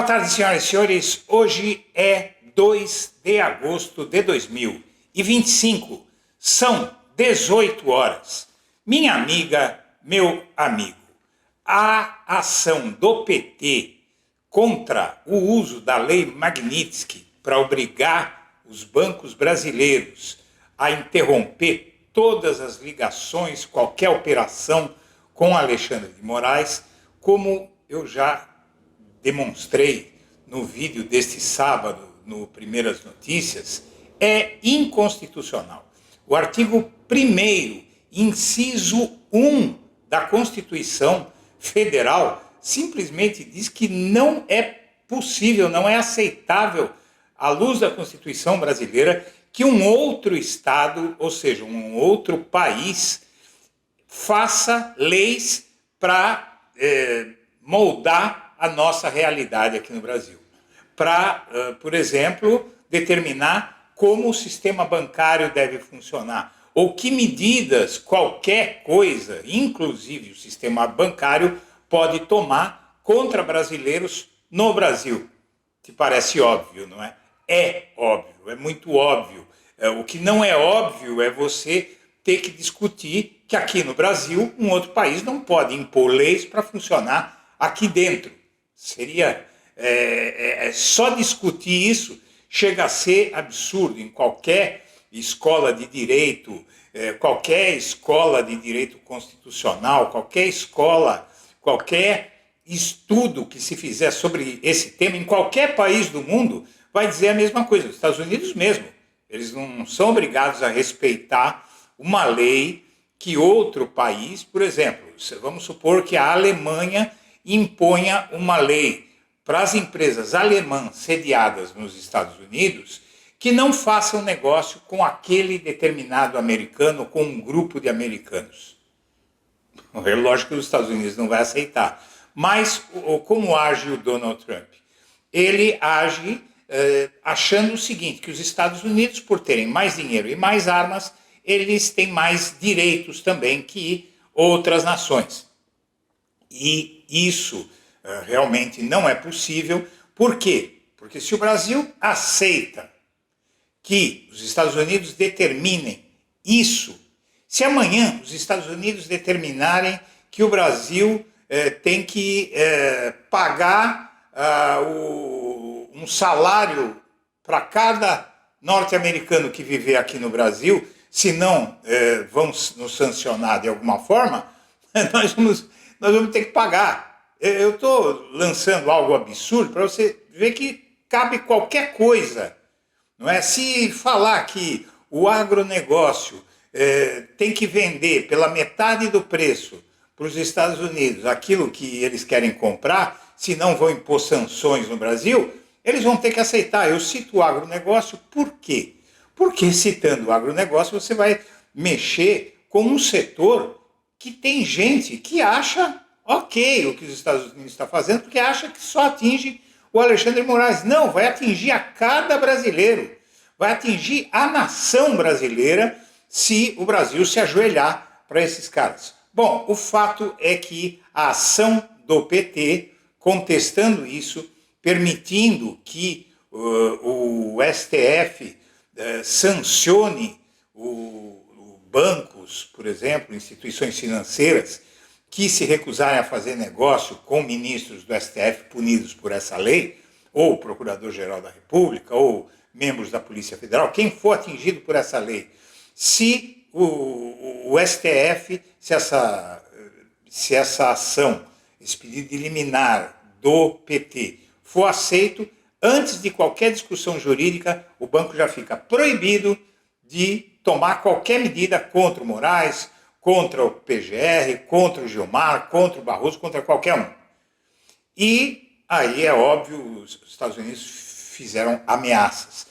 Boa tarde, senhoras e senhores. Hoje é 2 de agosto de 2025. São 18 horas. Minha amiga, meu amigo, a ação do PT contra o uso da lei Magnitsky para obrigar os bancos brasileiros a interromper todas as ligações, qualquer operação com Alexandre de Moraes, como eu já demonstrei no vídeo deste sábado, no Primeiras Notícias, é inconstitucional. O artigo 1º, inciso 1 da Constituição Federal, simplesmente diz que não é possível, não é aceitável, à luz da Constituição brasileira, que um outro Estado, ou seja, um outro país, faça leis para moldar a nossa realidade aqui no Brasil. Para, por exemplo, determinar como o sistema bancário deve funcionar, ou que medidas qualquer coisa, inclusive o sistema bancário, pode tomar contra brasileiros no Brasil. Te parece óbvio, não é? É óbvio, é muito óbvio. O que não é óbvio é você ter que discutir que aqui no Brasil um outro país não pode impor leis para funcionar aqui dentro. Seria só discutir isso chega a ser absurdo. Em qualquer escola de direito, qualquer escola de direito constitucional, qualquer escola, qualquer estudo que se fizer sobre esse tema, em qualquer país do mundo, vai dizer a mesma coisa. Os Estados Unidos mesmo, eles não são obrigados a respeitar uma lei que outro país, por exemplo, vamos supor que a Alemanha imponha uma lei para as empresas alemãs sediadas nos Estados Unidos que não façam negócio com aquele determinado americano, com um grupo de americanos. É lógico que os Estados Unidos não vai aceitar. Mas como age o Donald Trump? Ele age achando o seguinte, que os Estados Unidos, por terem mais dinheiro e mais armas, eles têm mais direitos também que outras nações. E isso realmente não é possível. Por quê? Porque se o Brasil aceita que os Estados Unidos determinem isso, se amanhã os Estados Unidos determinarem que o Brasil tem que pagar um salário para cada norte-americano que viver aqui no Brasil, se não vão nos sancionar de alguma forma, nós vamos ter que pagar. Eu estou lançando algo absurdo para você ver que cabe qualquer coisa. Não é? Se falar que o agronegócio tem que vender pela metade do preço para os Estados Unidos aquilo que eles querem comprar, se não vão impor sanções no Brasil, eles vão ter que aceitar. Eu cito o agronegócio por quê? Porque citando o agronegócio você vai mexer com um setor que tem gente que acha ok o que os Estados Unidos está fazendo, porque acha que só atinge o Alexandre de Moraes. Não, vai atingir a cada brasileiro, vai atingir a nação brasileira se o Brasil se ajoelhar para esses caras. Bom, o fato é que a ação do PT, contestando isso, permitindo que o STF sancione bancos, por exemplo, instituições financeiras, que se recusarem a fazer negócio com ministros do STF punidos por essa lei, ou o Procurador-Geral da República, ou membros da Polícia Federal, quem for atingido por essa lei, se o STF, se essa ação, esse pedido de liminar do PT for aceito, antes de qualquer discussão jurídica, o banco já fica proibido de tomar qualquer medida contra o Moraes, contra o PGR, contra o Gilmar, contra o Barroso, contra qualquer um. E aí é óbvio, os Estados Unidos fizeram ameaças.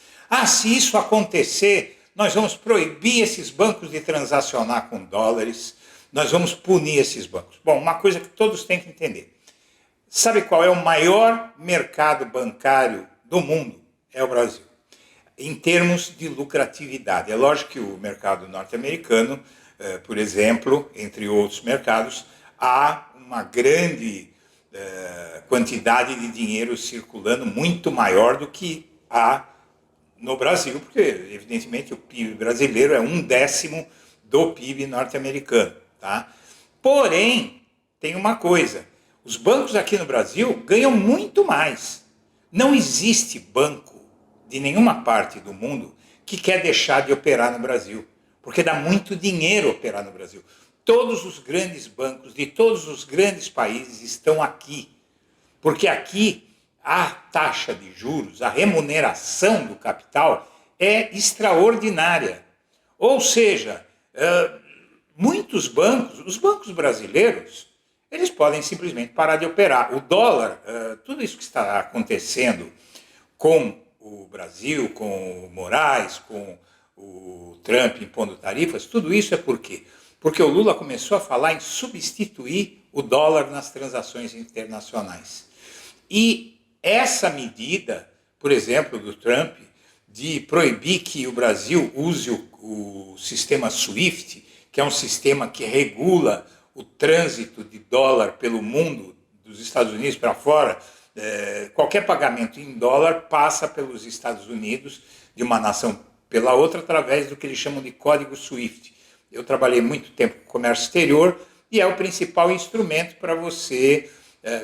Se isso acontecer, nós vamos proibir esses bancos de transacionar com dólares, nós vamos punir esses bancos. Bom, uma coisa que todos têm que entender. Sabe qual é o maior mercado bancário do mundo? É o Brasil. Em termos de lucratividade. É lógico que o mercado norte-americano, por exemplo, entre outros mercados, há uma grande quantidade de dinheiro circulando muito maior do que há no Brasil, porque, evidentemente, o PIB brasileiro é 1/10 do PIB norte-americano. Tá? Porém, tem uma coisa, os bancos aqui no Brasil ganham muito mais. Não existe banco de nenhuma parte do mundo que quer deixar de operar no Brasil, porque dá muito dinheiro operar no Brasil. Todos os grandes bancos de todos os grandes países estão aqui, porque aqui a taxa de juros, a remuneração do capital é extraordinária. Ou seja, muitos bancos, os bancos brasileiros, eles podem simplesmente parar de operar. O dólar, tudo isso que está acontecendo com o Brasil, com o Moraes, com o Trump impondo tarifas, tudo isso é por quê? Porque o Lula começou a falar em substituir o dólar nas transações internacionais. E essa medida, por exemplo, do Trump, de proibir que o Brasil use o sistema SWIFT, que é um sistema que regula o trânsito de dólar pelo mundo, dos Estados Unidos para fora, qualquer pagamento em dólar passa pelos Estados Unidos, de uma nação pela outra, através do que eles chamam de código SWIFT. Eu trabalhei muito tempo com comércio exterior e é o principal instrumento para você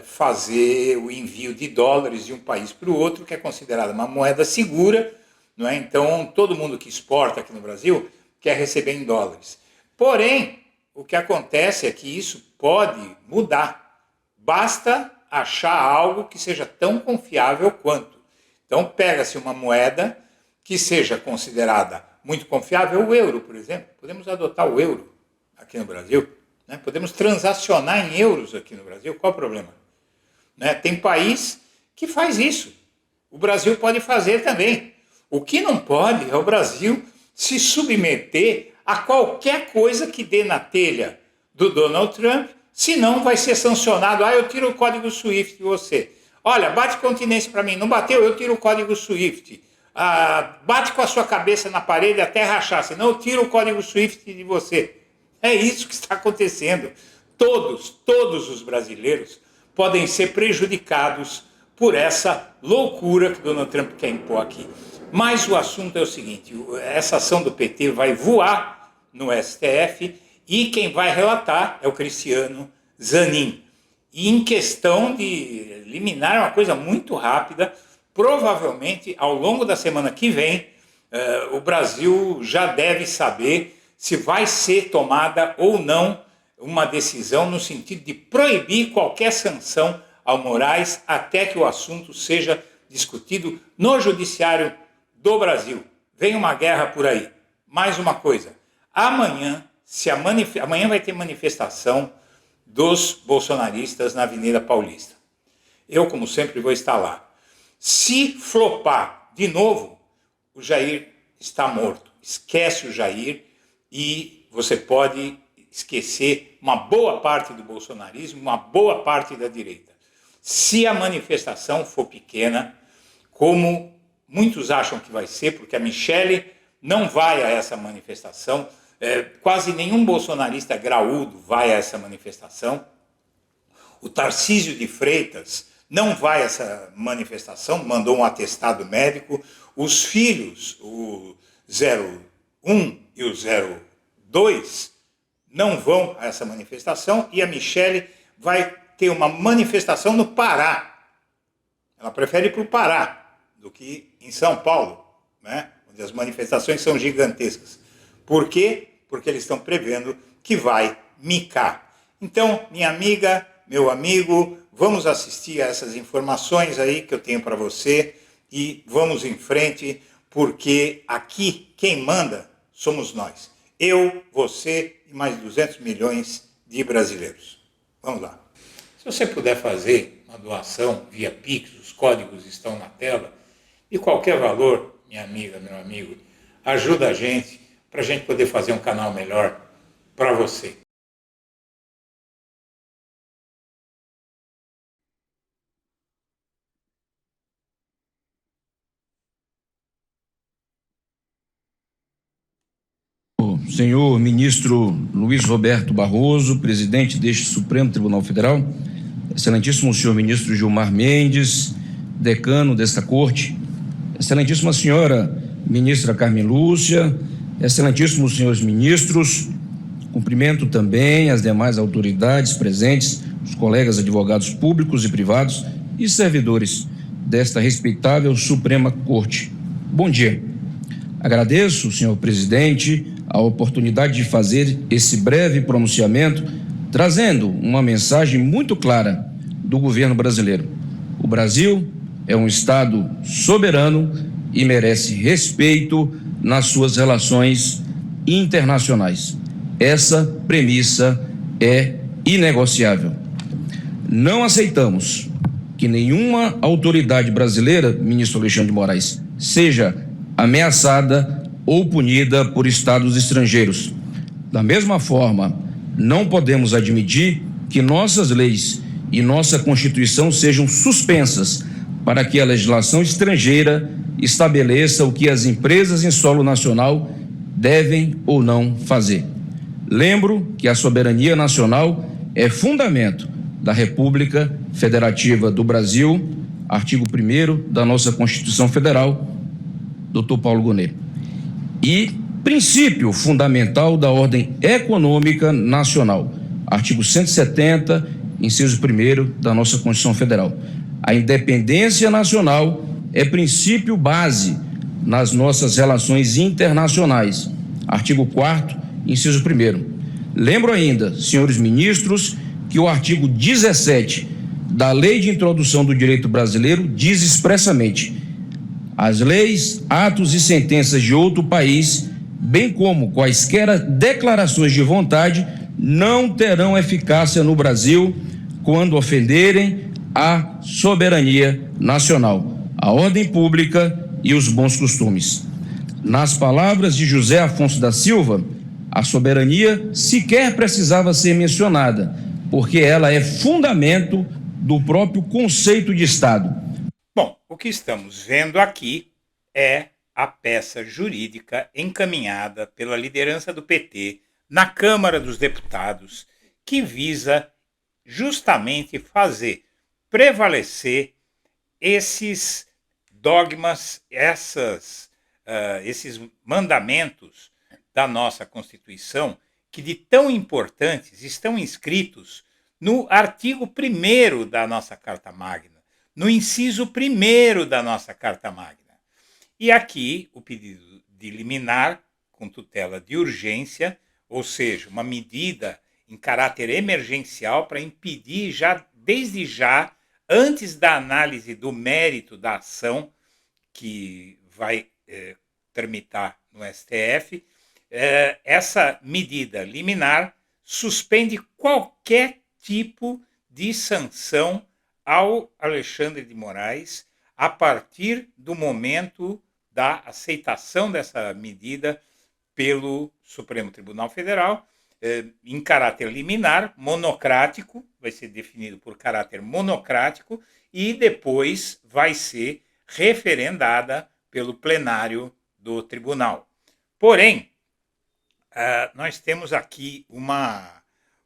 fazer o envio de dólares de um país para o outro, que é considerada uma moeda segura, não é? Então, todo mundo que exporta aqui no Brasil quer receber em dólares. Porém, o que acontece é que isso pode mudar. Basta achar algo que seja tão confiável quanto. Então, pega-se uma moeda que seja considerada muito confiável, o euro, por exemplo. Podemos adotar o euro aqui no Brasil, né? Podemos transacionar em euros aqui no Brasil. Qual o problema? Né? Tem país que faz isso. O Brasil pode fazer também. O que não pode é o Brasil se submeter a qualquer coisa que dê na telha do Donald Trump, senão vai ser sancionado. Eu tiro o código SWIFT de você. Olha, bate continência para mim. Não bateu, eu tiro o código SWIFT. Bate com a sua cabeça na parede até rachar, senão eu tiro o código SWIFT de você. É isso que está acontecendo. Todos os brasileiros podem ser prejudicados por essa loucura que Donald Trump quer impor aqui. Mas o assunto é o seguinte, essa ação do PT vai voar no STF e quem vai relatar é o Cristiano Zanin. E em questão de liminar, é uma coisa muito rápida, provavelmente ao longo da semana que vem, o Brasil já deve saber se vai ser tomada ou não uma decisão no sentido de proibir qualquer sanção ao Moraes até que o assunto seja discutido no Judiciário do Brasil. Vem uma guerra por aí. Mais uma coisa, amanhã vai ter manifestação dos bolsonaristas na Avenida Paulista. Eu, como sempre, vou estar lá. Se flopar de novo, o Jair está morto. Esquece o Jair e você pode esquecer uma boa parte do bolsonarismo, uma boa parte da direita. Se a manifestação for pequena, como muitos acham que vai ser, porque a Michele não vai a essa manifestação, quase nenhum bolsonarista graúdo vai a essa manifestação, o Tarcísio de Freitas não vai a essa manifestação, mandou um atestado médico, os filhos, o 01 e o 02, não vão a essa manifestação e a Michele vai ter uma manifestação no Pará. Ela prefere ir para o Pará do que em São Paulo, né? Onde as manifestações são gigantescas. Por quê? Porque eles estão prevendo que vai micar. Então, minha amiga, meu amigo, vamos assistir a essas informações aí que eu tenho para você e vamos em frente, porque aqui quem manda somos nós. Eu, você e mais 200 milhões de brasileiros. Vamos lá. Se você puder fazer uma doação via Pix, os códigos estão na tela, de qualquer valor, minha amiga, meu amigo, ajuda a gente para a gente poder fazer um canal melhor para você. Senhor ministro Luiz Roberto Barroso, presidente deste Supremo Tribunal Federal, excelentíssimo senhor ministro Gilmar Mendes, decano desta corte, excelentíssima senhora ministra Carmen Lúcia, excelentíssimos senhores ministros, cumprimento também as demais autoridades presentes, os colegas advogados públicos e privados e servidores desta respeitável Suprema Corte. Bom dia. Agradeço, senhor presidente, a oportunidade de fazer esse breve pronunciamento, trazendo uma mensagem muito clara do governo brasileiro. O Brasil é um Estado soberano e merece respeito nas suas relações internacionais. Essa premissa é inegociável. Não aceitamos que nenhuma autoridade brasileira, ministro Alexandre de Moraes, seja ameaçada ou punida por estados estrangeiros. Da mesma forma, não podemos admitir que nossas leis e nossa Constituição sejam suspensas para que a legislação estrangeira estabeleça o que as empresas em solo nacional devem ou não fazer. Lembro que a soberania nacional é fundamento da República Federativa do Brasil, artigo 1º da nossa Constituição Federal, Dr. Paulo Gonet, e princípio fundamental da ordem econômica nacional, artigo 170, inciso 1º da nossa Constituição Federal. A independência nacional é princípio base nas nossas relações internacionais, artigo 4º, inciso 1º. Lembro ainda, senhores ministros, que o artigo 17 da Lei de Introdução do Direito Brasileiro diz expressamente: as leis, atos e sentenças de outro país, bem como quaisquer declarações de vontade, não terão eficácia no Brasil quando ofenderem a soberania nacional, a ordem pública e os bons costumes. Nas palavras de José Afonso da Silva, a soberania sequer precisava ser mencionada, porque ela é fundamento do próprio conceito de Estado. Bom, o que estamos vendo aqui é a peça jurídica encaminhada pela liderança do PT na Câmara dos Deputados, que visa justamente fazer prevalecer esses dogmas, esses mandamentos da nossa Constituição, que de tão importantes estão inscritos no artigo 1º da nossa Carta Magna, no inciso 1º da nossa Carta Magna. E aqui o pedido de liminar com tutela de urgência, ou seja, uma medida em caráter emergencial para impedir desde já, antes da análise do mérito da ação que vai tramitar no STF, essa medida liminar suspende qualquer tipo de sanção ao Alexandre de Moraes a partir do momento da aceitação dessa medida pelo Supremo Tribunal Federal, em caráter liminar, monocrático, vai ser definido por caráter monocrático e depois vai ser referendada pelo plenário do tribunal. Porém, nós temos aqui uma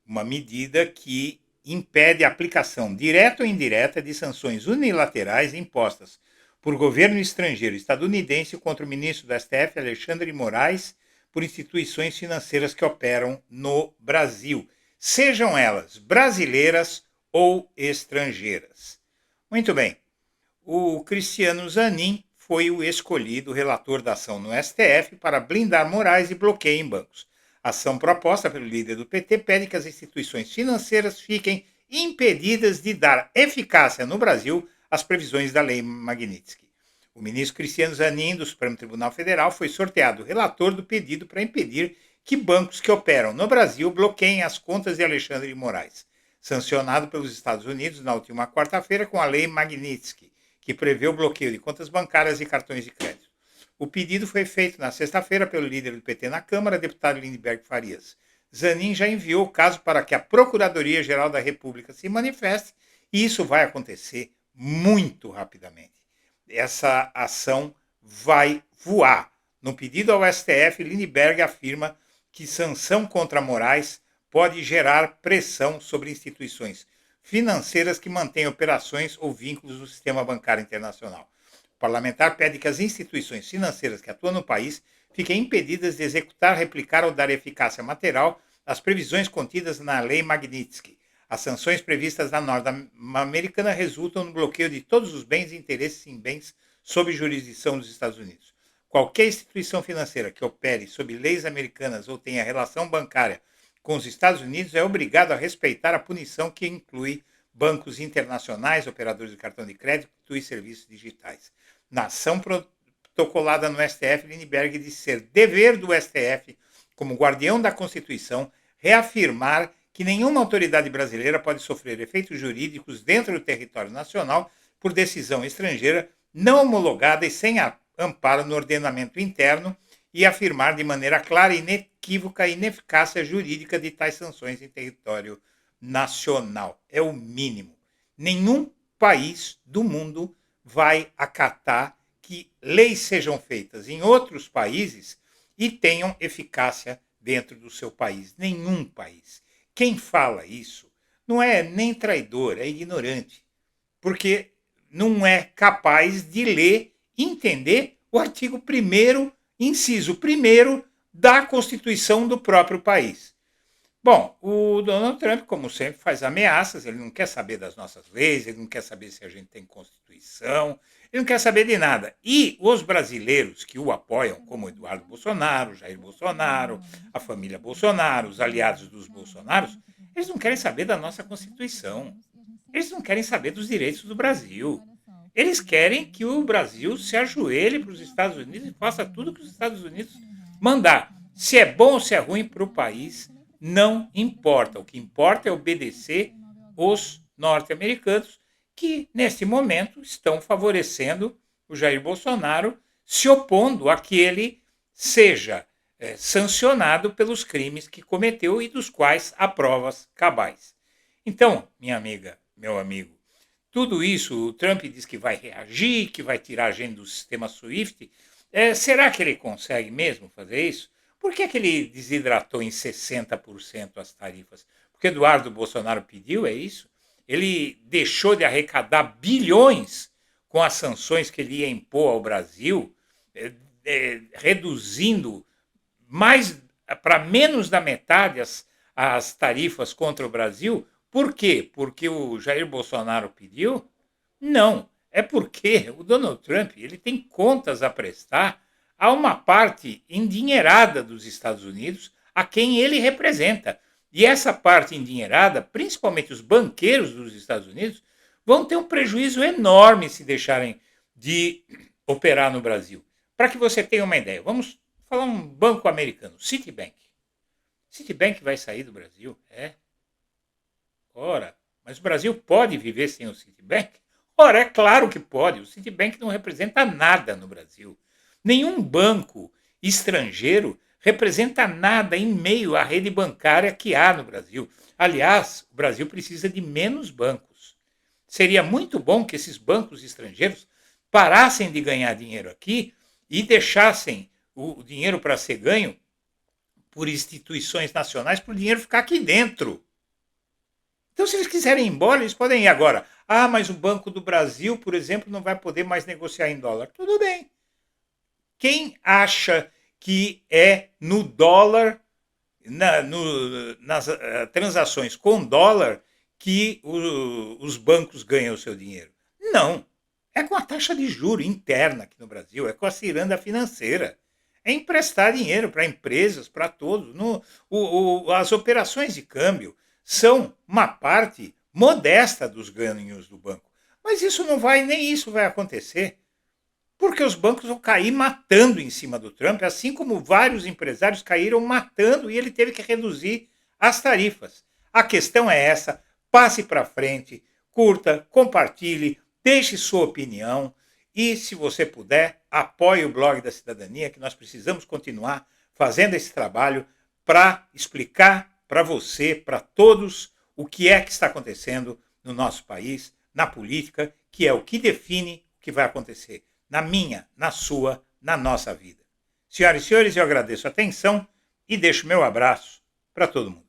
medida que impede a aplicação direta ou indireta de sanções unilaterais impostas por governo estrangeiro estadunidense contra o ministro do STF, Alexandre de Moraes, por instituições financeiras que operam no Brasil, sejam elas brasileiras ou estrangeiras. Muito bem, o Cristiano Zanin foi o escolhido relator da ação no STF para blindar Moraes e bloqueio em bancos. A ação proposta pelo líder do PT pede que as instituições financeiras fiquem impedidas de dar eficácia no Brasil às previsões da Lei Magnitsky. O ministro Cristiano Zanin, do Supremo Tribunal Federal, foi sorteado relator do pedido para impedir que bancos que operam no Brasil bloqueiem as contas de Alexandre de Moraes, sancionado pelos Estados Unidos na última quarta-feira com a Lei Magnitsky, que prevê o bloqueio de contas bancárias e cartões de crédito. O pedido foi feito na sexta-feira pelo líder do PT na Câmara, deputado Lindenberg Farias. Zanin já enviou o caso para que a Procuradoria-Geral da República se manifeste e isso vai acontecer muito rapidamente. Essa ação vai voar. No pedido ao STF, Lindenberg afirma que sanção contra Moraes pode gerar pressão sobre instituições financeiras que mantêm operações ou vínculos no sistema bancário internacional. O parlamentar pede que as instituições financeiras que atuam no país fiquem impedidas de executar, replicar ou dar eficácia material às previsões contidas na Lei Magnitsky. As sanções previstas na norma americana resultam no bloqueio de todos os bens e interesses em bens sob jurisdição dos Estados Unidos. Qualquer instituição financeira que opere sob leis americanas ou tenha relação bancária com os Estados Unidos é obrigado a respeitar a punição que inclui bancos internacionais, operadores de cartão de crédito e serviços digitais. Na ação protocolada no STF, Lindbergh disse ser dever do STF, como guardião da Constituição, reafirmar que nenhuma autoridade brasileira pode sofrer efeitos jurídicos dentro do território nacional por decisão estrangeira não homologada e sem amparo no ordenamento interno, e afirmar de maneira clara e inequívoca a ineficácia jurídica de tais sanções em território nacional. É o mínimo. Nenhum país do mundo vai acatar que leis sejam feitas em outros países e tenham eficácia dentro do seu país. Nenhum país. Quem fala isso não é nem traidor, é ignorante, porque não é capaz de ler e entender o artigo 1º, inciso 1º da Constituição do próprio país. Bom, o Donald Trump, como sempre, faz ameaças, ele não quer saber das nossas leis, ele não quer saber se a gente tem Constituição, ele não quer saber de nada. E os brasileiros que o apoiam, como Eduardo Bolsonaro, Jair Bolsonaro, a família Bolsonaro, os aliados dos Bolsonaros, eles não querem saber da nossa Constituição. Eles não querem saber dos direitos do Brasil. Eles querem que o Brasil se ajoelhe para os Estados Unidos e faça tudo que os Estados Unidos mandar. Se é bom ou se é ruim para o país, não importa. O que importa é obedecer os norte-americanos, que, nesse momento, estão favorecendo o Jair Bolsonaro, se opondo a que ele seja sancionado pelos crimes que cometeu e dos quais há provas cabais. Então, minha amiga, meu amigo, tudo isso, o Trump diz que vai reagir, que vai tirar a gente do sistema SWIFT. Será que ele consegue mesmo fazer isso? Por que ele desidratou em 60% as tarifas? Porque Eduardo Bolsonaro pediu, é isso? Ele deixou de arrecadar bilhões com as sanções que ele ia impor ao Brasil, reduzindo para menos da metade as tarifas contra o Brasil. Por quê? Porque o Jair Bolsonaro pediu? Não, é porque o Donald Trump ele tem contas a prestar a uma parte endinheirada dos Estados Unidos, a quem ele representa. E essa parte endinheirada, principalmente os banqueiros dos Estados Unidos, vão ter um prejuízo enorme se deixarem de operar no Brasil. Para que você tenha uma ideia, vamos falar um banco americano, Citibank. Citibank vai sair do Brasil? Ora, mas o Brasil pode viver sem o Citibank? Ora, é claro que pode. O Citibank não representa nada no Brasil. Nenhum banco estrangeiro representa nada em meio à rede bancária que há no Brasil. Aliás, o Brasil precisa de menos bancos. Seria muito bom que esses bancos estrangeiros parassem de ganhar dinheiro aqui e deixassem o dinheiro para ser ganho por instituições nacionais, para o dinheiro ficar aqui dentro. Então, se eles quiserem ir embora, eles podem ir agora. Mas o Banco do Brasil, por exemplo, não vai poder mais negociar em dólar. Tudo bem. Quem acha que é no dólar, nas transações com dólar, que os bancos ganham o seu dinheiro? Não. É com a taxa de juro interna aqui no Brasil, é com a ciranda financeira. É emprestar dinheiro para empresas, para todos. As operações de câmbio são uma parte modesta dos ganhos do banco. Mas isso não vai, nem isso vai acontecer. Porque os bancos vão cair matando em cima do Trump, assim como vários empresários caíram matando e ele teve que reduzir as tarifas. A questão é essa, passe para frente, curta, compartilhe, deixe sua opinião e, se você puder, apoie o Blog da Cidadania, que nós precisamos continuar fazendo esse trabalho para explicar para você, para todos, o que é que está acontecendo no nosso país, na política, que é o que define o que vai acontecer na minha, na sua, na nossa vida. Senhoras e senhores, eu agradeço a atenção e deixo meu abraço para todo mundo.